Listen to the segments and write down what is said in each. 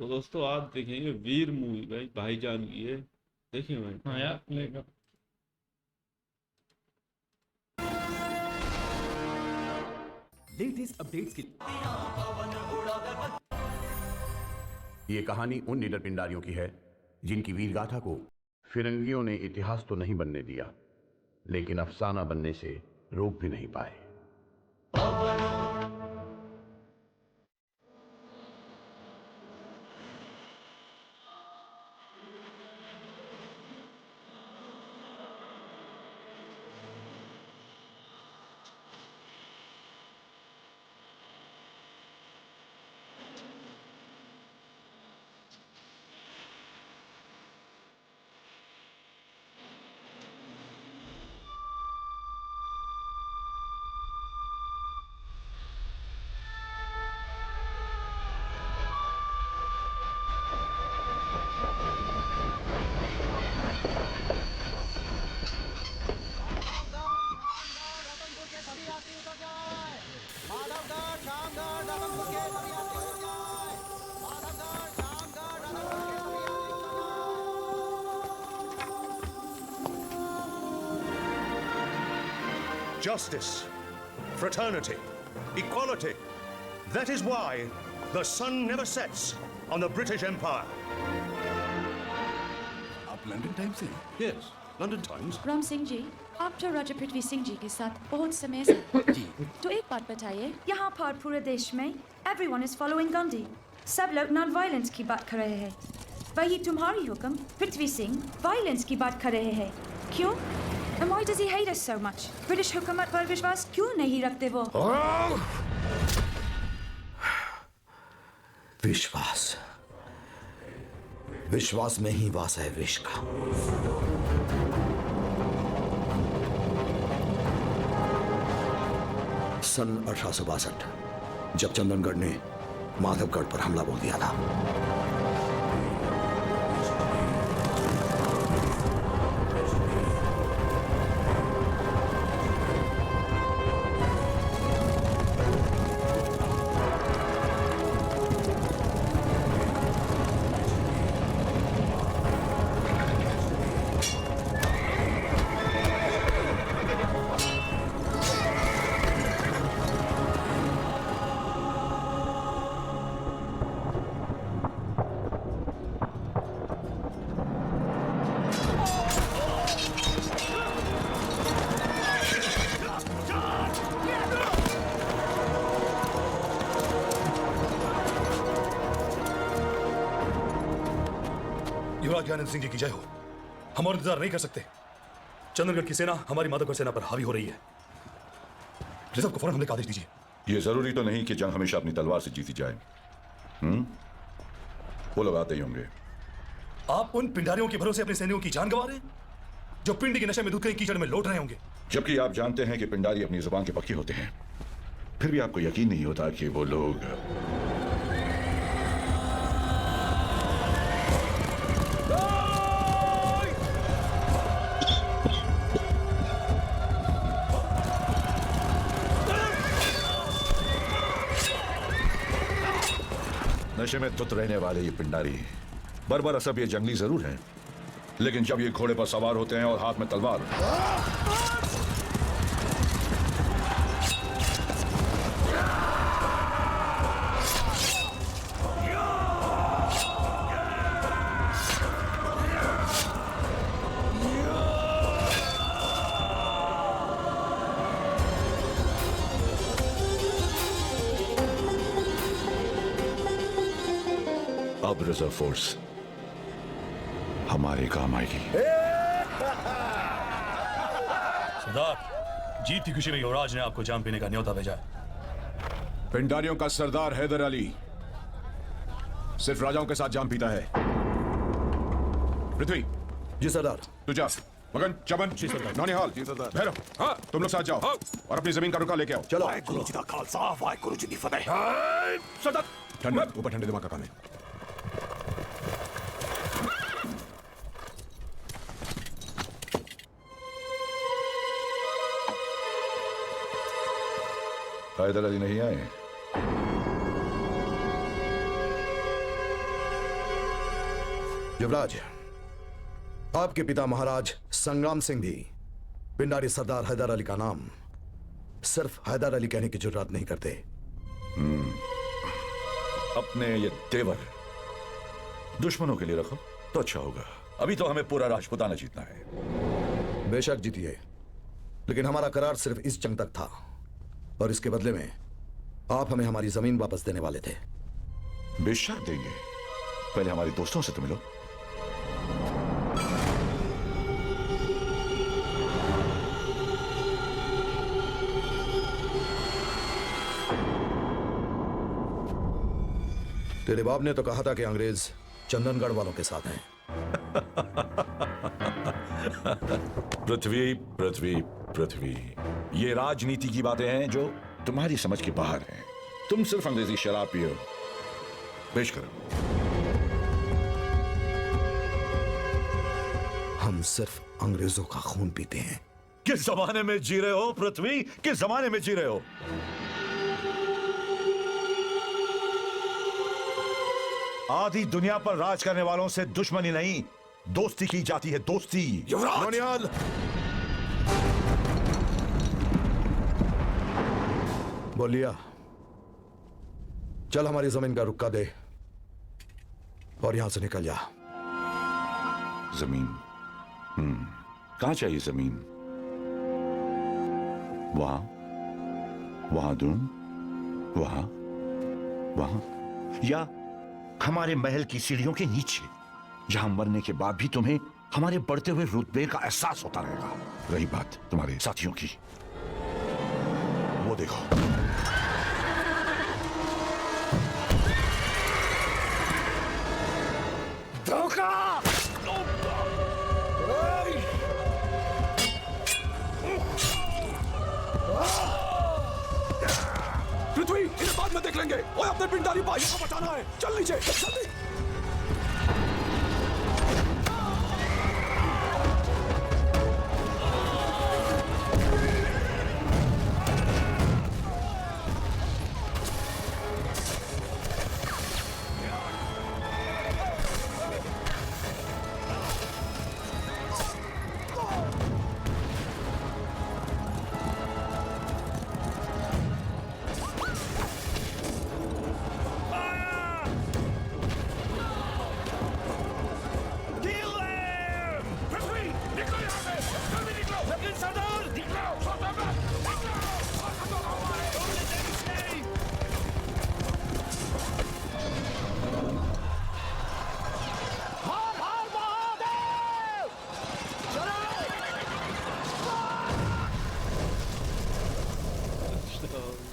तो दोस्तों आज देखेंगे वीर मूवी भाई, भाईजान की है। देखिए भाई। हाँ यार प्ले कर। लेटेस्ट अपडेट्स के ये कहानी उन निडर पिंडारियों की है जिनकी वीर गाथा को फिरंगियों ने इतिहास तो नहीं बनने दिया, लेकिन अफसाना बनने से रोक भी नहीं पाए। Justice, fraternity, equality. That is why the sun never sets on the British Empire. आप लंदन टाइम्स से? Yes, London Times. Ram Singh ji, आप तो राजा पृथ्वी सिंह जी के साथ बहुत समय से जी। तो एक बात बताइए, यहाँ पर पूरे देश में everyone is following गांधी। सब लोग नॉन वायलेंस की बात कर रहे हैं। वही तुम्हारी हुक्म पृथ्वी सिंह वायलेंस की बात कर रहे हैं। क्यों? And why does he hate us so much? British हुकूमत पर विश्वास क्यों नहीं रखते वो? विश्वास, विश्वास में ही वास है विश्व का। सन 1862 जब चंदनगढ़ ने माधवगढ़ पर हमला बोल दिया था, युवराज ज्ञानेंद्र सिंह जी की जय हो। हम और इंतजार नहीं कर सकते। चंदनगढ़ की सेना हमारी माधवगढ़ सेना पर हावी हो रही है। रिजर्व को फौरन हमले का आदेश दीजिए। यह जरूरी तो नहीं कि जंग हमेशा अपनी तलवार से जीती जाए। वो लोग आते ही होंगे। आप उन पिंडारियों के भरोसे अपने सैनिकों की जान गंवा रहे हैं जो पिंड के नशे में दूध के कीचड़ में लौट रहे होंगे। जबकि आप जानते हैं कि पिंडारी अपनी जुबान के पक्के होते हैं, फिर भी आपको यकीन नहीं होता कि वो लोग नशे में धुत रहने वाले ये पिंडारी बर्बर असब ये जंगली जरूर हैं, लेकिन जब ये घोड़े पर सवार होते हैं और हाथ में तलवार, अब रिजर्व फोर्स हमारे काम आएगी। सरदार, जीत की खुशी में युवराज ने आपको जाम पीने का न्योता भेजा है। पिंडारियों का सरदार हैदर अली सिर्फ राजाओं के साथ जाम पीता है। पृथ्वी जी सरदार। तू जा। मगन, चमन, नौनिहाल, भैरव, हाँ तुम लोग साथ जाओ और अपनी जमीन का रुका लेके आओ। चलो। गुरु जी का खालसा, गुरु जी की फतेह। सरदार ठंडा, ऊपर ठंडे दिमाग का काम है। हैदर अली नहीं आए। युवराज, आपके पिता महाराज संग्राम सिंह भी पिंडारी सरदार हैदर अली का नाम सिर्फ हैदर अली कहने की जरूरत नहीं करते। अपने ये तेवर दुश्मनों के लिए रखो तो अच्छा होगा। अभी तो हमें पूरा राजपुताना जीतना है। बेशक जीतिए, लेकिन हमारा करार सिर्फ इस जंग तक था और इसके बदले में आप हमें हमारी जमीन वापस देने वाले थे। बेशक देंगे, पहले हमारे दोस्तों से तो मिलो। तेरे बाप ने तो कहा था कि अंग्रेज चंदनगढ़ वालों के साथ हैं। पृथ्वी पृथ्वी पृथ्वी, ये राजनीति की बातें हैं जो तुम्हारी समझ के बाहर हैं। तुम सिर्फ अंग्रेजी शराब पियो। पेश करो। हम सिर्फ अंग्रेजों का खून पीते हैं। किस जमाने में जी रहे हो पृथ्वी, किस जमाने में जी रहे हो? आधी दुनिया पर राज करने वालों से दुश्मनी नहीं, दोस्ती की जाती है, दोस्ती। युवराज, बोलिया, चल हमारी जमीन का रुक्का दे और यहां से निकल जा। जमीन? कहां चाहिए जमीन? वहां, वहां दूं, वहां, वहां, या हमारे महल की सीढ़ियों के नीचे, जहां मरने के बाद भी तुम्हें हमारे बढ़ते हुए रुतबे का एहसास होता रहेगा। रही बात तुम्हारे साथियों की, वो देखो। धोखा! पृथ्वी, इन्हें बाद में देख लेंगे। ओए, अपने पिंडारी भाइयों को बचाना है। चल नीचे, जल्दी।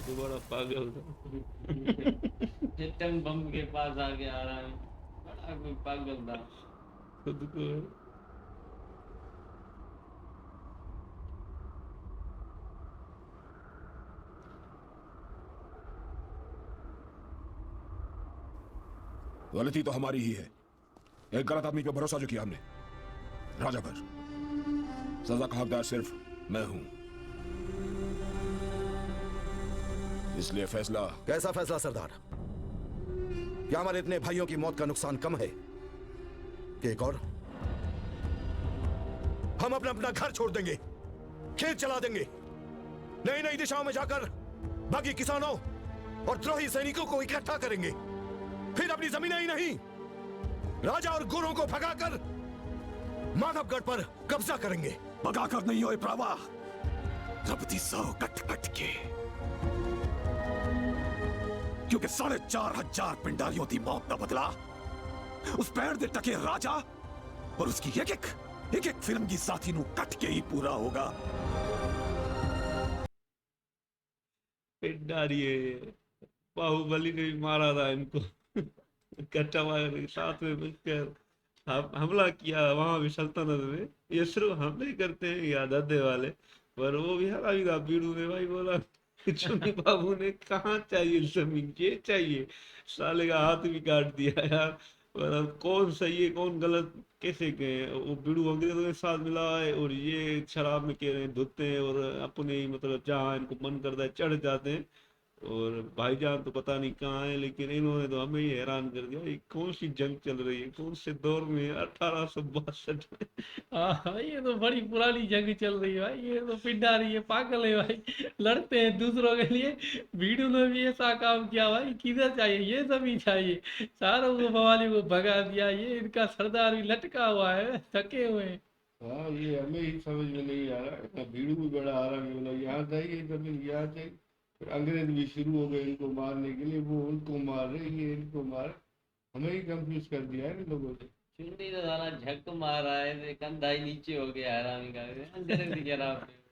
दोबारा पागल था। एटम बम के पास आके आ रहा है, बड़ा कोई पागल था। खुद को गलती तो हमारी ही है। एक गलत आदमी पे भरोसा जो किया हमने, राजा पर। सजा का हकदार सिर्फ मैं हूं, इसलिए फैसला। कैसा फैसला सरदार? क्या हमारे इतने भाइयों की मौत का नुकसान कम है कि एक और? हम अपना अपना घर छोड़ देंगे, खेत चला देंगे, नई नई दिशाओं में जाकर बाकी किसानों और द्रोही सैनिकों को इकट्ठा करेंगे, फिर अपनी जमीनें ही नहीं, राजा और गुरुओं को भगाकर माधवगढ़ पर कब्जा करेंगे। भगाकर नहीं होए प्रावा, रबती सौ कट कट के, क्योंकि 4,500 पिंडारियों की मौत न बदला उस पैर दे टके राजा और उसकी एक एक फिल्म की साथी नु कट के ही पूरा होगा। पिंडारी बाहुबली ने भी मारा था इनको। कट्टा के साथ में मिलकर हमला किया वहां भी सल्तनत में। ये सिर्फ हमले करते हैं या दद्दे वाले, पर वो भी हरा भी था। बीड़ू ने भाई बोला, चुनी बाबू ने कहाँ चाहिए जमीन, ये चाहिए। साले का हाथ भी काट दिया यार। कौन सही है कौन गलत कैसे गए? वो बीड़ू अंग्रेजों के साथ मिला है और ये शराब में कह रहे हैं धुलते हैं और अपने ही मतलब जहाँ इनको मन करता है चढ़ जाते हैं। और भाईजान तो पता नहीं कहाँ है, लेकिन इन्होंने तो हमें ही हैरान कर दिया। ये कौन सी जंग चल रही है, कौन से दौर में है? 1862 में। हाँ ये तो बड़ी पुरानी जंग चल रही है भाई, ये तो पिंडारी है, पागल है भाई, लड़ते हैं दूसरों के लिए। भीड़ों ने भी ऐसा काम किया भाई, किधर चाहिए, ये सभी चाहिए, सारों को बवाली को भगा दिया। ये इनका सरदार भी लटका हुआ है, थके हुए हैं। हाँ ये हमें ही समझ में नहीं आ रहा है। भीड़ू भी बड़ा आराम है, बोला यहाँ चाहिए जमीन, यहाँ चाहिए। फिर अंग्रेज भी शुरू हो गए इनको मारने के लिए, वो उनको मार रहे, ये इनको मार, हमें ही कंफ्यूज कर दिया है इन लोगों ने। चुन्नी तो साला झक मार रहा है, कंधा ही नीचे हो गया हरामी का, अंग्रेज गिरा पे।